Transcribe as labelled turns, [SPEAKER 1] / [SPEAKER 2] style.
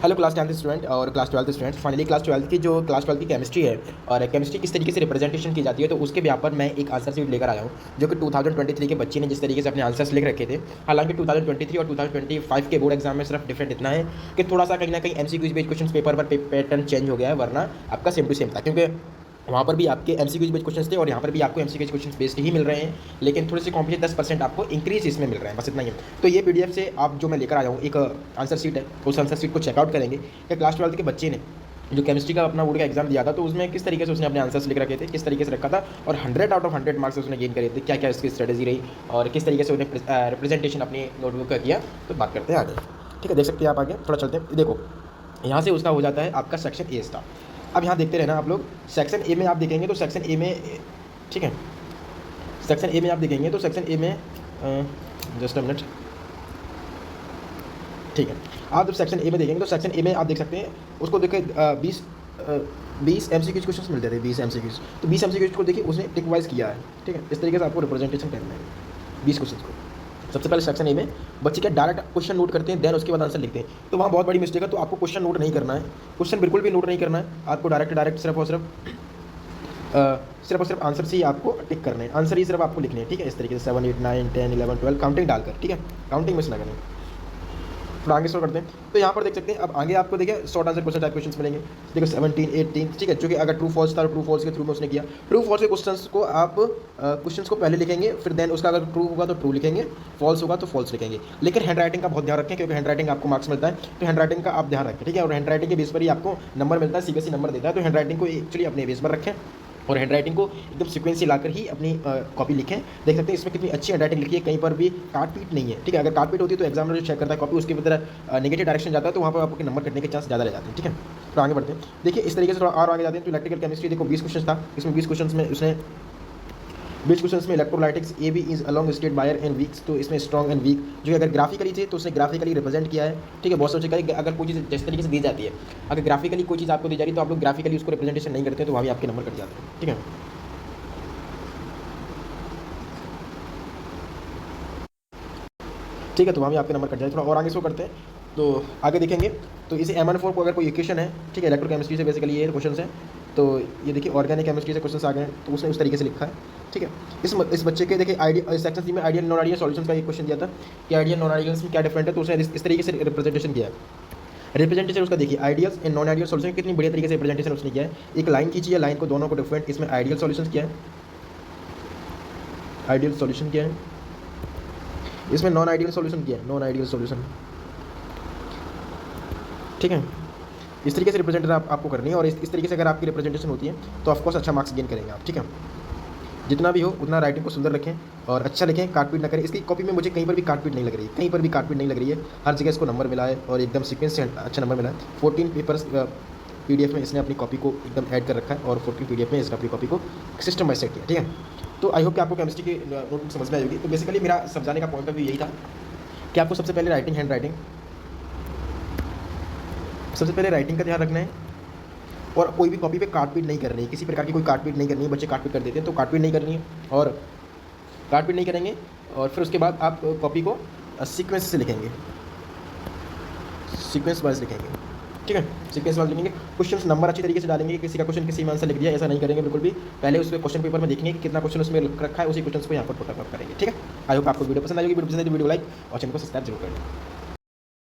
[SPEAKER 1] Hello class 10th student और class 12th student. Finally class 12th की chemistry है और केमिस्ट्री किस तरीके से रिप्रेजेंटेशन की जाती है, तो उसके व्याप पर मैं एक आंसर शीट लेकर आया हूँ जो कि 2023 के बच्चे ने जिस तरीके से अपने आंसर्स लिख रखे थे। हालांकि 2023 और 2025 के बोर्ड एग्जाम में सिर्फ डिफरेंट इतना है कि थोड़ा सा कहीं ना कहीं एमसीक्यूज बेस्ड क्वेश्चन पेपर पर पैटर्न चेंज हो गया है, वरना आपका सेम टू सेम था। क्योंकि वहाँ पर भी आपके एमसीक्यूज बेस्ड क्वेश्चन थे और यहाँ पर भी आपको एमसीक्यूज क्वेश्चन बेस्ड ही मिल रहे हैं, लेकिन थोड़ी सी कॉम्पिटेशन 10% आपको इंक्रीज इसमें मिल रहा है, बस इतना ही है। तो ये पीडीएफ से आप जो मैं लेकर आया हूँ एक आंसर शीट है, उस आंसर शीट को चेकआउट करेंगे कि क्लास 12 के बच्चे ने जो केमिस्ट्री का अपना बोर्ड का एग्जाम दिया था तो उसमें किस तरीके से उसने अपने आंसर्स लिख रखे थे, किस तरीके से रखा था और 100 आउट ऑफ 100 मार्क्स उसने गेन करे थे, क्या क्या इसकी स्ट्रेटेजी रही और किस तरीके से उन्हें रिप्रेजेंटेशन अपनी नोटबुक का किया। तो बात करते हैं आगे। ठीक है, देख सकते हैं आप आगे थोड़ा चलते हैं। देखो यहाँ से उसका हो जाता है आपका सेक्शन ए स्टार। अब यहाँ देखते रहना आप लोग। सेक्शन ए में आप देखेंगे तो सेक्शन ए में, ठीक है, सेक्शन ए में आप देखेंगे तो सेक्शन ए में जस्ट अ मिनट, ठीक है। आप जब सेक्शन ए में देखेंगे तो सेक्शन ए में आप देख सकते हैं उसको देखिए 20 एमसीक्यूज क्वेश्चन मिलते थे, 20 एमसीक्यूज। तो 20 एमसीक्यूज को देखिए उसने टिक वाइज किया है, ठीक है। इस तरीके से आपको रिप्रेजेंटेशन करना है 20 क्वेश्चन को। सबसे पहले सेक्शन ए में बच्चे क्या डायरेक्ट क्वेश्चन नोट करते हैं, देन उसके बाद आंसर लिखते हैं। तो वहाँ बहुत बड़ी मिस्टेक है, तो आपको क्वेश्चन नोट नहीं करना है, क्वेश्चन बिल्कुल भी नोट नहीं करना है। आपको डायरेक्ट सिर्फ और सिर्फ आंसर से ही आपको टिक करना है, आंसर ही सिर्फ आपको लिखने हैं, ठीक है। इस तरीके से 7 8 9 10 11 12 काउंटिंग डालकर, ठीक है, काउंटिंग मिस ना करें। थोड़ा आगे स्टार्ट करते हैं तो यहाँ पर देख सकते हैं अब आगे आपको देखिए short answer question type question मिलेंगे। देखो 17 18, ठीक है, जो कि अगर ट्रू फॉल्स था तो ट्रू फॉल्स के थ्रू में उसने किया। ट्रू फॉल्स के क्वेश्चंस को आप क्वेश्चंस को पहले लिखेंगे, फिर देन उसका अगर ट्रू होगा तो ट्रू लिखेंगे, फॉल्स होगा तो फॉल्स लिखेंगे। लेकिन हैंड राइटिंग का बहुत ध्यान रखें, क्योंकि हैंड राइटिंग आपको मार्क्स मिलता है, तो हैंड राइटिंग का आप ध्यान रखें, ठीक है। और हैंड राइटिंग के बेस पर ही आपको नंबर मिलता है, सीबीएसई नंबर देता है। तो हैंड राइटिंग को एक्चुअली अपने बेस पर रखें और हैंड राइटिंग को एकदम सीक्वेंस से लाकर ही अपनी कॉपी लिखें। देख सकते हैं इसमें कितनी अच्छी हैंड राइटिंग लिखी है, कहीं पर भी काट पीट नहीं है, ठीक है। अगर काट पीट होती है तो एग्जामिनर जो चेक करता है कॉपी उसकी तरह नेगेटिव डायरेक्शन जाता है, तो वहाँ पर आपके नंबर कटने के चांस ज़्यादा रह जाते हैं, ठीक है। तो आगे बढ़ते हैं। देखिए इस तरीके से थोड़ा और आगे जाते हैं तो इलेक्ट्रिकल केमिस्ट्री देखो 20 क्वेश्चन था, इसमें 20 क्वेश्चन में उसने 20 क्वेश्चन में electrolytes A B is along state buyer and weeks, तो इसमें स्ट्रॉन्ग एंड वीक जो अगर ग्राफिकली थे तो उसने ग्राफिकली रिप्रेजेंट किया है, ठीक है। बहुत सोचे करें अगर कोई चीज़ जिस तरीके से दी जाती है, अगर ग्राफिकली कोई चीज़ आपको दी जा रही है तो आप लोग ग्राफिकली उसको रिप्रेजेंटेशन नहीं करते तो वहाँ भी आपके नंबर कट जाते हैं, ठीक है। ठीक है, तो वहाँ भी आपके नंबर कट जाए। थोड़ा और आगे शो करते हैं तो आगे देखेंगे तो इसे MN4 को अगर कोई इक्वेशन है, ठीक है, इलेक्ट्रोकेमिस्ट्री से बेसिकली ये क्वेश्चन है। तो ये देखिए ऑर्गेनिक केमिस्ट्री से क्वेश्चन आ गए हैं, तो उसने उस तरीके से लिखा है, ठीक है। इस बच्चे के देखिए आइडिया सेक्शन सी में आइडियल नॉन आइडियल सॉल्यूशन का एक क्वेश्चन दिया था कि आइडियल नॉन आइडियल्स में क्या डिफरेंट है, तो उसने इस तरीके से रिप्रेजेंटेशन किया है। रिप्रेजेंटेशन उसका देखिए ideals and non ideal solution कितनी बढ़िया तरीके से रिप्रेजेंटेशन उसने किया है। एक लाइन खींची है, लाइन को दोनों को डिफरेंट इसमें आइडियल सॉल्यूशन किया है, आइडियल सॉल्यूशन किया है, इसमें नॉन आइडियल सॉल्यूशन किया है, नॉन आइडियल सॉल्यूशन, ठीक है। इस तरीके से रिप्रेजेंटेशन आपको करनी है और इस तरीके से अगर आपकी रिप्रेजेंटेशन होती है तो ऑफकोर्स अच्छा मार्क्स गेन करेंगे आप, ठीक है। जितना भी हो उतना राइटिंग को सुंदर रखें और अच्छा लिखें, काटपीट ना करें। इसकी कॉपी में मुझे कहीं पर भी काटपीट नहीं लग रही है, कहीं पर भी काटपीट नहीं लग रही है, हर जगह इसको नंबर मिला है और एकदम सीक्वेंस से अच्छा नंबर मिला है। 14 पेपर्स PDF में इसने अपनी कॉपी को एकदम ऐड कर रखा है और 14 PDF में इसने अपनी कॉपी को सिस्टम वाइज सेट किया, ठीक है। तो आई होप कि आपको केमिस्ट्री की नोटबुक समझ में आएगी। तो बेसिकली मेरा समझाने का पॉइंट ऑफ व्यू यही था कि आपको सबसे पहले राइटिंग, हैंड राइटिंग, सबसे पहले राइटिंग का ध्यान रखना है और कोई भी कॉपी पे काटपीट नहीं करनी है, किसी प्रकार की कोई काटपीट नहीं करनी है। बच्चे काटपीट कर देते हैं तो काटपीट नहीं करनी है और काटपीट नहीं करेंगे और फिर उसके बाद आप कॉपी को सीक्वेंस से लिखेंगे, सीक्वेंस वाइज लिखेंगे, ठीक है। सीक्वेंस वाइज लिखेंगे, क्वेश्चन नंबर अच्छी तरीके से डालेंगे, किसी का क्वेश्चन किसी में आंसर लिख दिया ऐसा नहीं करेंगे बिल्कुल भी। पहले उसके क्वेश्चन पेपर में देखेंगे कि कितना क्वेश्चन उसमें रखा है, उसी क्वेश्चन को यहाँ पर पुट अप करेंगे, ठीक है। आई होप आपको वीडियो पसंद आएगी। वीडियो पसंद है तो वीडियो लाइक और चैनल को सब्सक्राइब जरूर करें।